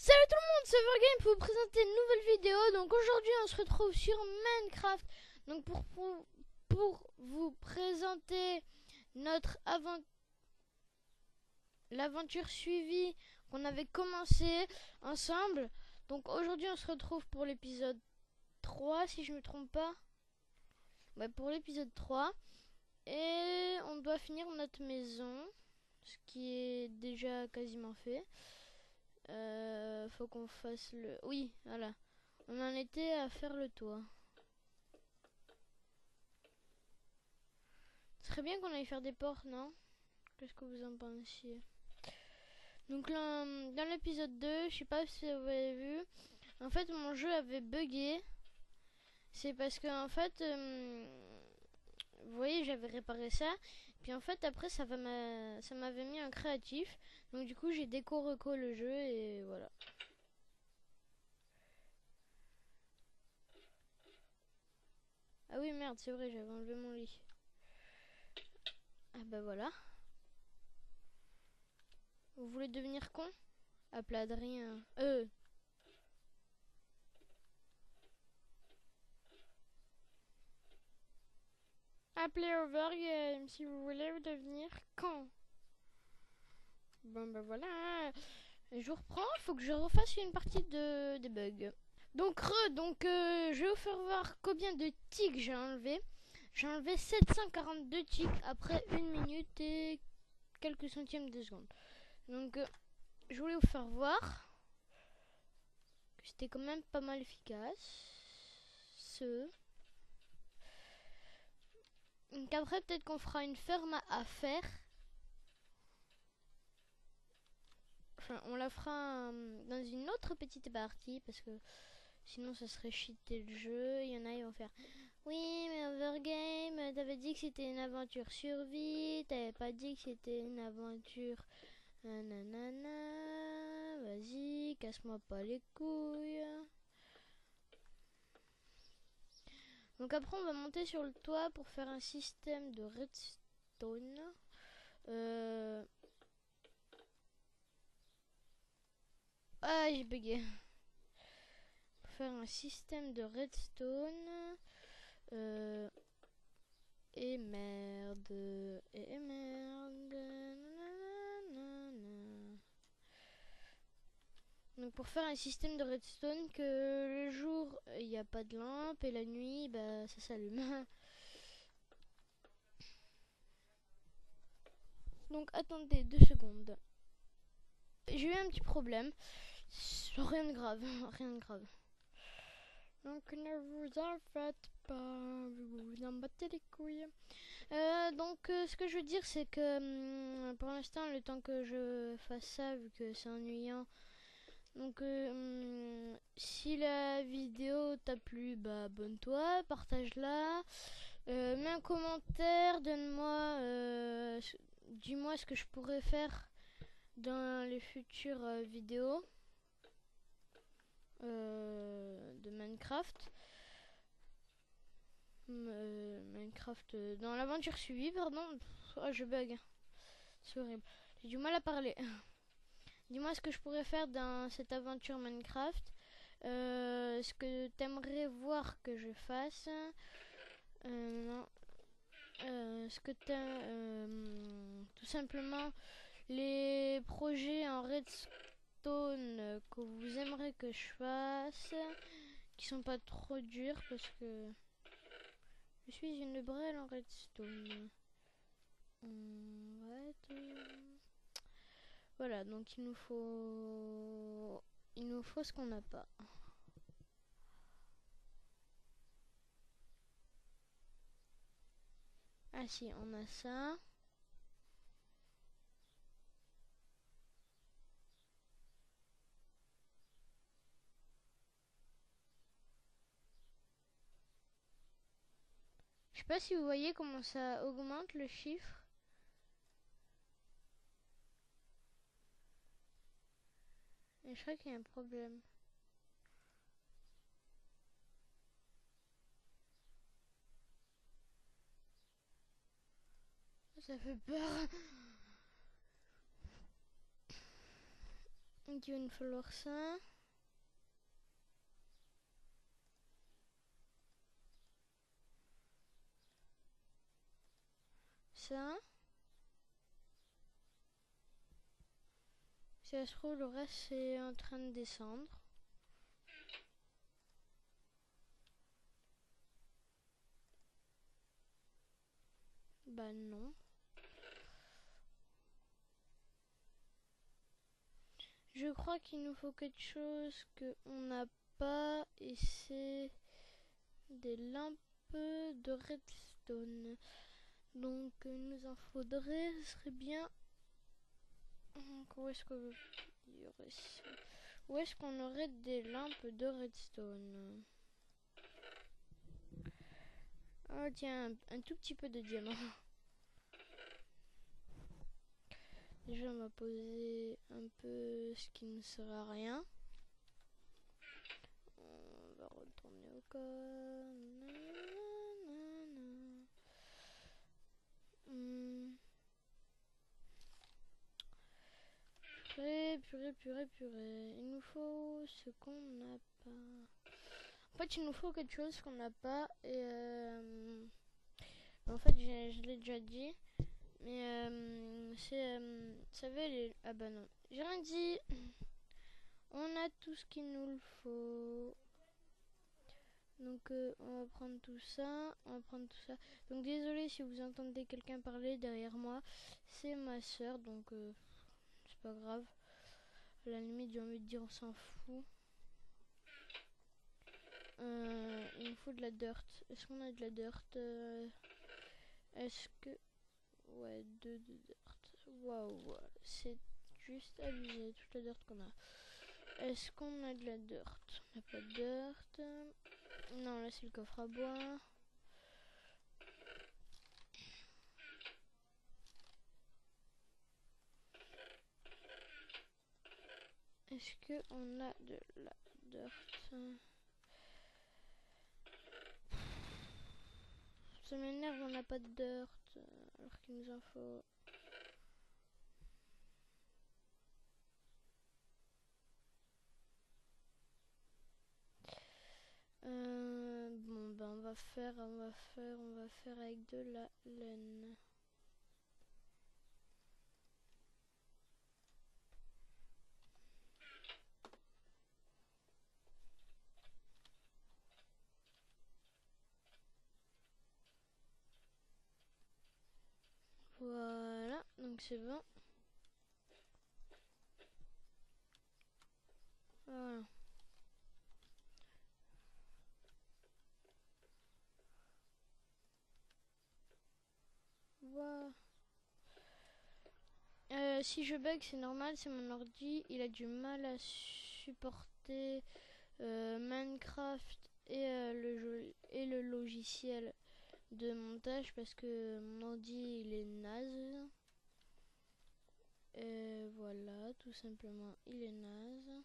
Salut tout le monde, c'est Vergame pour vous présenter une nouvelle vidéo. Donc aujourd'hui on se retrouve sur Minecraft. Donc pour vous présenter notre l'aventure suivie qu'on avait commencé ensemble. Donc aujourd'hui on se retrouve pour l'épisode 3 si je ne me trompe pas. Ouais, pour l'épisode 3. Et on doit finir notre maison, ce qui est déjà quasiment fait. Faut qu'on fasse le... Oui, voilà. On en était à faire le toit. Ce serait bien qu'on aille faire des portes, non? Qu'est-ce que vous en pensez? Donc là, dans l'épisode 2, je sais pas si vous avez vu, en fait mon jeu avait bugué. C'est parce que en fait, vous voyez, j'avais réparé ça. Puis en fait après ça m'avait mis un créatif. Donc du coup j'ai déco-reco le jeu et voilà. Ah oui merde, c'est vrai, j'avais enlevé mon lit. Ah bah voilà. Vous voulez devenir con? À plat de rien. Appelez Overgame si vous voulez devenir con. Bon bah voilà. Je vous reprends, il faut que je refasse une partie des bugs. Donc je vais vous faire voir combien de tics j'ai enlevé. J'ai enlevé 742 tics après 1 minute et quelques centièmes de seconde. Donc je voulais vous faire voir que c'était quand même pas mal efficace. Donc après peut-être qu'on fera une ferme à faire. Enfin on la fera dans une autre petite partie parce que sinon ça serait cheater le jeu. Il y en a ils vont faire oui mais Overgame t'avais dit que c'était une aventure survie, t'avais pas dit que c'était une aventure nanana, vas-y casse-moi pas les couilles. Donc après on va monter sur le toit pour faire un système de redstone. Ah j'ai bugué. Pour faire un système de redstone. Et merde. Et merde. Nanana. Donc pour faire un système de redstone que le jour il n'y a pas de lampe et la nuit bah ça s'allume. Donc attendez 2 secondes. J'ai eu un petit problème. Rien de grave, rien de grave. Donc ne vous en faites pas, vous en battez les couilles. Ce que je veux dire c'est que pour l'instant le temps que je fasse ça vu que c'est ennuyant. Donc si la vidéo t'a plu, bah abonne-toi, partage-la, mets un commentaire, donne-moi, dis-moi ce que je pourrais faire dans les futures vidéos de Minecraft. Dans l'aventure suivie, pardon. Oh, je bug. C'est horrible. J'ai du mal à parler. Dis-moi ce que je pourrais faire dans cette aventure Minecraft. Ce que t'aimerais voir que je fasse. Non. Ce que tout simplement les projets en redstone que vous aimeriez que je fasse. Qui sont pas trop durs parce que je suis une brêle en redstone. Voilà, donc il nous faut ce qu'on n'a pas. Ah si, on a ça. Je sais pas si vous voyez comment ça augmente le chiffre. Et je crois qu'il y a un problème. Ça fait peur. Donc il va nous falloir ça. Ça. Si ça se trouve, le reste c'est en train de descendre. Bah non. Je crois qu'il nous faut quelque chose qu'on n'a pas et c'est des lampes de redstone. Donc il nous en faudrait, ce serait bien. Où est-ce que il y aurait ça? Où est-ce qu'on aurait des lampes de redstone? Oh tiens, un tout petit peu de diamant. Déjà on va poser un peu ce qui ne sert à rien. On va retourner au corps. Purée. Il nous faut ce qu'on n'a pas. En fait, il nous faut quelque chose qu'on n'a pas. Et en fait, je l'ai déjà dit. Mais c'est. Vous savez, les. Ah bah non. J'ai rien dit. On a tout ce qu'il nous le faut. Donc on va prendre tout ça. Donc désolé si vous entendez quelqu'un parler derrière moi. C'est ma soeur. Donc c'est pas grave. À la limite, j'ai envie de dire on s'en fout. Il nous faut de la dirt. Est-ce qu'on a de la dirt? Est-ce que... Ouais, de dirt. Waouh, c'est juste abusé toute la dirt qu'on a. Est-ce qu'on a de la dirt? On n'a pas de dirt. Non, là c'est le coffre à bois. Est-ce qu'on a de la dirt? Ça m'énerve, on n'a pas de dirt. Alors qu'il nous en faut. Bon ben on va faire avec de la laine. Voilà, donc c'est bon. Voilà. Voilà. Si je bug, c'est normal, c'est mon ordi. Il a du mal à supporter Minecraft et le logiciel de montage parce que mon ordi il est naze. Voilà, tout simplement, il est naze.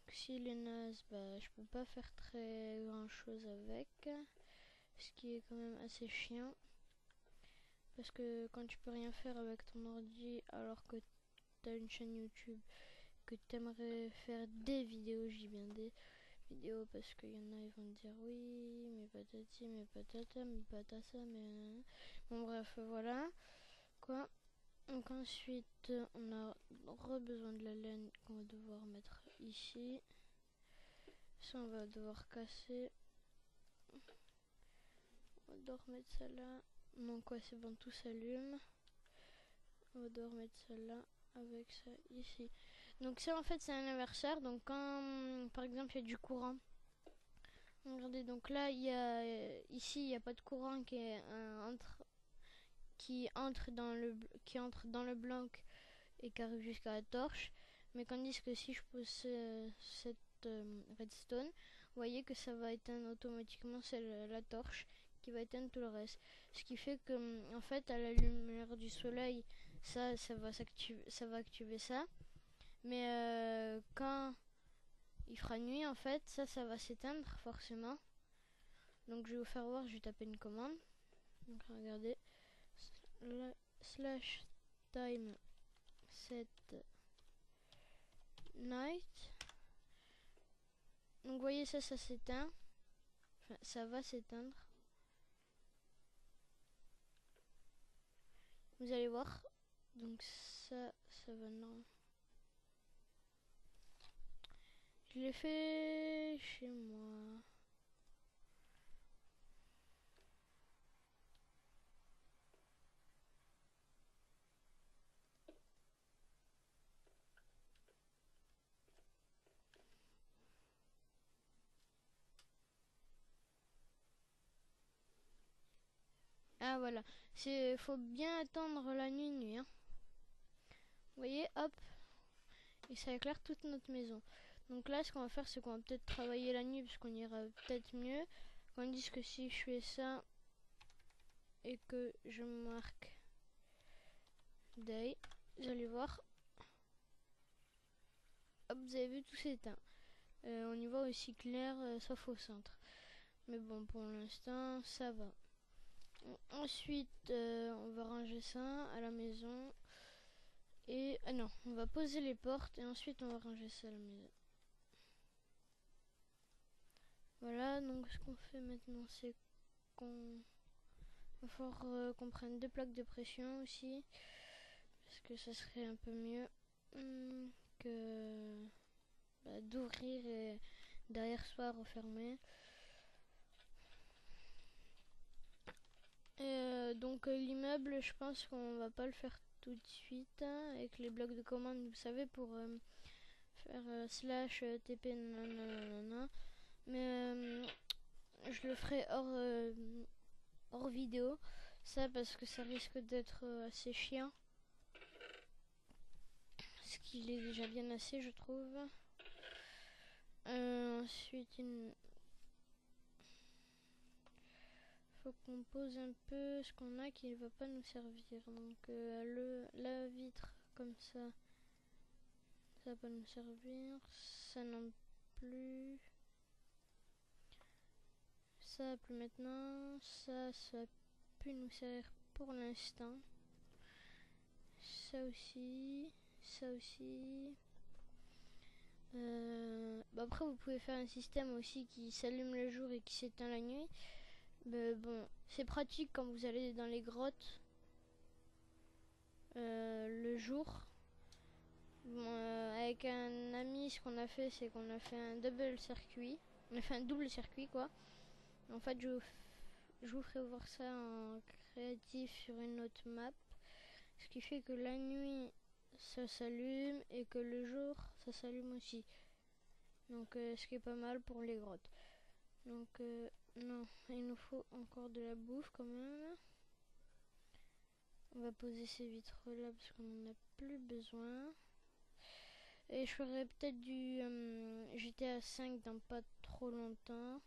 S'il est naze, bah, je peux pas faire très grand chose avec. Ce qui est quand même assez chiant. Parce que quand tu peux rien faire avec ton ordi alors que tu as une chaîne YouTube, que tu aimerais faire des vidéos, j'ai bien des vidéos parce qu'il y en a ils vont te dire oui, mais patati, mais patata, mais patata, mais... Bon bref, voilà. Quoi. Donc ensuite, on a besoin de la laine qu'on va devoir mettre ici. Ça, on va devoir casser. On va devoir mettre ça là. Donc ouais, c'est bon, tout s'allume. On va devoir mettre ça là avec ça ici. Donc ça en fait c'est un inverseur. Donc quand par exemple il y a du courant. Regardez, donc là il y a ici il n'y a pas de courant qui entre dans le blanc et qui arrive jusqu'à la torche. Mais tandis que si je pose cette redstone, vous voyez que ça va éteindre automatiquement la torche qui va éteindre tout le reste. Ce qui fait que en fait à la lumière du soleil, ça va activer ça. Mais quand il fera nuit en fait, ça va s'éteindre forcément. Donc je vais vous faire voir, je vais taper une commande. Donc regardez, slash time set night. Donc vous voyez ça s'éteint. Enfin, ça va s'éteindre. Vous allez voir. Donc ça va non. Je l'ai fait chez moi. Ah voilà, faut bien attendre la nuit, hein. Vous voyez, hop, et ça éclaire toute notre maison. Donc là, ce qu'on va faire, c'est qu'on va peut-être travailler la nuit, parce qu'on ira peut-être mieux. Tandis que si je fais ça et que je marque day, vous allez voir, hop, vous avez vu, tout s'éteint. On y voit aussi clair, sauf au centre. Mais bon, pour l'instant, ça va. Ensuite, on va ranger ça à la maison. Et non, on va poser les portes et ensuite on va ranger ça à la maison. Voilà, donc ce qu'on fait maintenant, c'est qu'on va falloir qu'on prenne 2 plaques de pression aussi. Parce que ça serait un peu mieux que d'ouvrir et derrière soi refermer. Et donc l'immeuble, je pense qu'on va pas le faire tout de suite hein, avec les blocs de commande, vous savez, pour faire slash tp nanana. Mais je le ferai hors vidéo, ça parce que ça risque d'être assez chiant. Ce qu'il est déjà bien assez, je trouve. Ensuite, faut qu'on pose un peu ce qu'on a qui ne va pas nous servir. Donc la vitre comme ça va pas nous servir. Ça non plus. Ça plus maintenant. Ça a pu nous servir pour l'instant. Ça aussi. Ça aussi. Après vous pouvez faire un système aussi qui s'allume le jour et qui s'éteint la nuit. Mais bon, c'est pratique quand vous allez dans les grottes le jour. Bon, avec un ami, ce qu'on a fait, c'est qu'on a fait un double circuit. On a fait un double circuit, quoi. En fait, je vous ferai voir ça en créatif sur une autre map. Ce qui fait que la nuit, ça s'allume et que le jour, ça s'allume aussi. Donc, ce qui est pas mal pour les grottes. Donc, non, il nous faut encore de la bouffe quand même. On va poser ces vitres là parce qu'on n'en a plus besoin. Et je ferai peut-être du GTA 5 dans pas trop longtemps.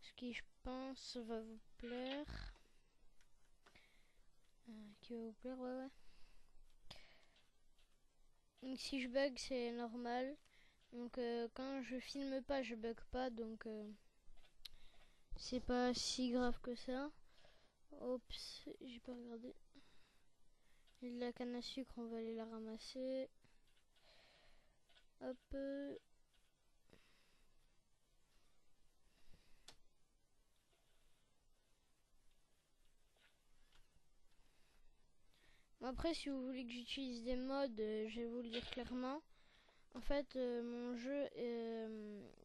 Ce qui, je pense, va vous plaire. Qui va vous plaire, ouais. Donc si je bug, c'est normal. Donc quand je filme pas, je bug pas. Donc c'est pas si grave que ça. Oups, j'ai pas regardé. Et de la canne à sucre, on va aller la ramasser. Hop. Après, si vous voulez que j'utilise des mods, je vais vous le dire clairement. En fait, mon jeu,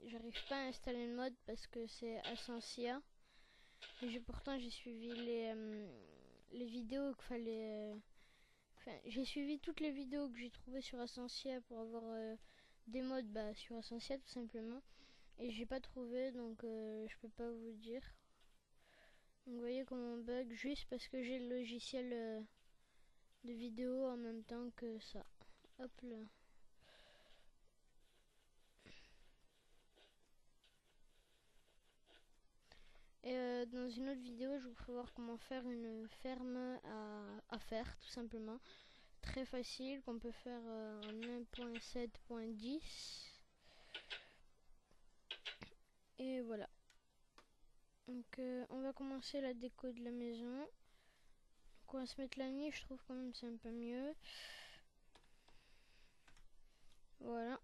j'arrive pas à installer le mode parce que c'est Ascensia. Et pourtant, j'ai suivi les vidéos qu'il fallait. Enfin, j'ai suivi toutes les vidéos que j'ai trouvées sur Ascensia pour avoir des mods sur Ascensia tout simplement. Et j'ai pas trouvé, donc je peux pas vous dire. Donc, vous voyez comment on bug juste parce que j'ai le logiciel de vidéo en même temps que ça. Hop là. Et dans une autre vidéo, je vous ferai voir comment faire une ferme à faire, tout simplement. Très facile, qu'on peut faire en 1.7.10. Et voilà. Donc on va commencer la déco de la maison. Donc on va se mettre la nuit, je trouve quand même c'est un peu mieux. Voilà.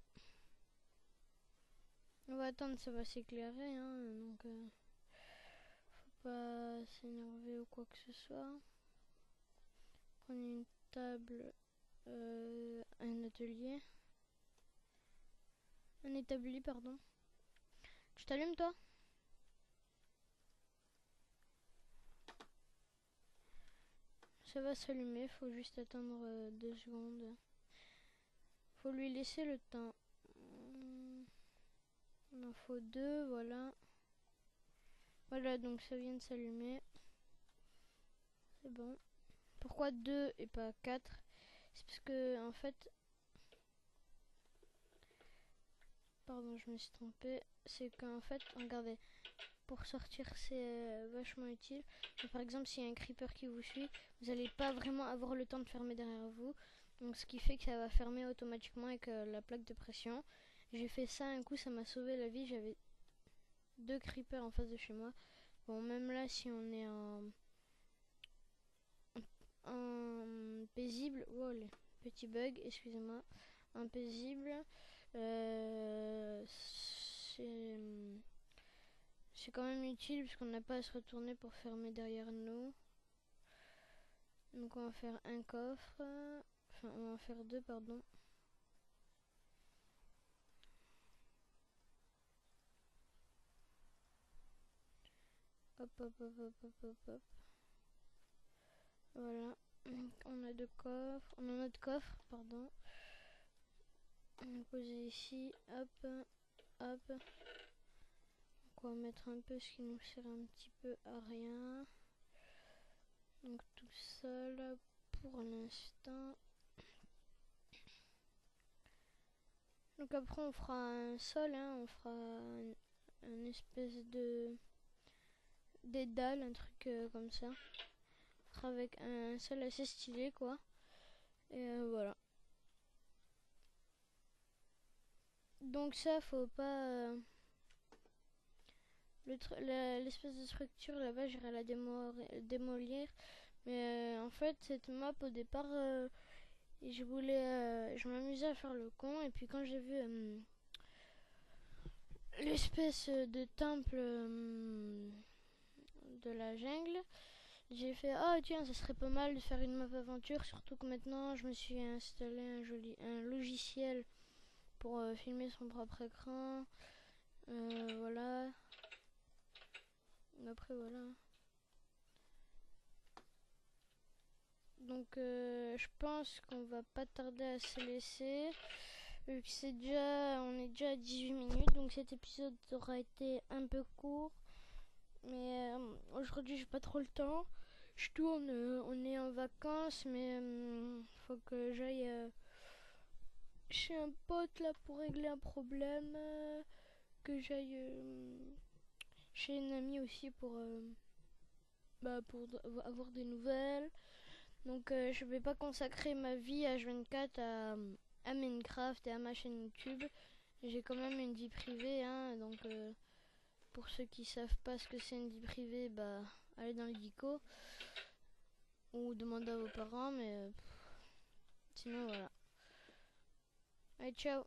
On va attendre, ça va s'éclairer, hein, donc faut pas s'énerver ou quoi que ce soit. Prendre une table, un atelier. Un établi, pardon. Tu t'allumes toi? Ça va s'allumer, faut juste attendre 2 secondes. Faut lui laisser le temps. Il en faut 2, voilà. Voilà, donc ça vient de s'allumer. C'est bon. Pourquoi 2 et pas 4? C'est parce que, en fait... Pardon, je me suis trompée. C'est qu'en fait, regardez, pour sortir, c'est vachement utile. Donc, par exemple, s'il y a un creeper qui vous suit, vous n'allez pas vraiment avoir le temps de fermer derrière vous. Donc, ce qui fait que ça va fermer automatiquement avec la plaque de pression. J'ai fait ça un coup, ça m'a sauvé la vie. J'avais 2 creepers en face de chez moi. Bon, même là, si on est en paisible, wow, les petits bugs, excusez-moi, en paisible, c'est quand même utile parce qu'on n'a pas à se retourner pour fermer derrière nous. Donc on va faire un coffre, enfin on va en faire 2, pardon. Hop hop hop hop hop hop hop. Voilà, on a 2 coffres, on a notre coffre, pardon. On va poser ici, hop, hop. Donc on va mettre un peu ce qui nous sert un petit peu à rien. Donc tout ça là pour l'instant. Donc après on fera un sol, hein, on fera un espèce de dédale, un truc comme ça. On fera avec un sol assez stylé quoi. Et voilà. Donc ça faut pas... l'espèce de structure là-bas j'irai la démolir. Mais en fait cette map au départ... je m'amusais à faire le con et puis quand j'ai vu l'espèce de temple de la jungle, j'ai fait oh tiens ça serait pas mal de faire une map aventure, surtout que maintenant je me suis installé un logiciel pour filmer son propre écran, voilà. Après voilà. Donc je pense qu'on va pas tarder à se laisser. Vu que on est déjà à 18 minutes, donc cet épisode aura été un peu court. Mais aujourd'hui j'ai pas trop le temps. Je tourne, on est en vacances, mais faut que j'aille chez un pote là pour régler un problème. Que j'aille chez une amie aussi pour avoir des nouvelles. Donc je vais pas consacrer ma vie H24 à Minecraft et à ma chaîne YouTube. J'ai quand même une vie privée, hein, donc pour ceux qui savent pas ce que c'est une vie privée, bah allez dans le dico ou demandez à vos parents, mais sinon voilà. Allez, ciao.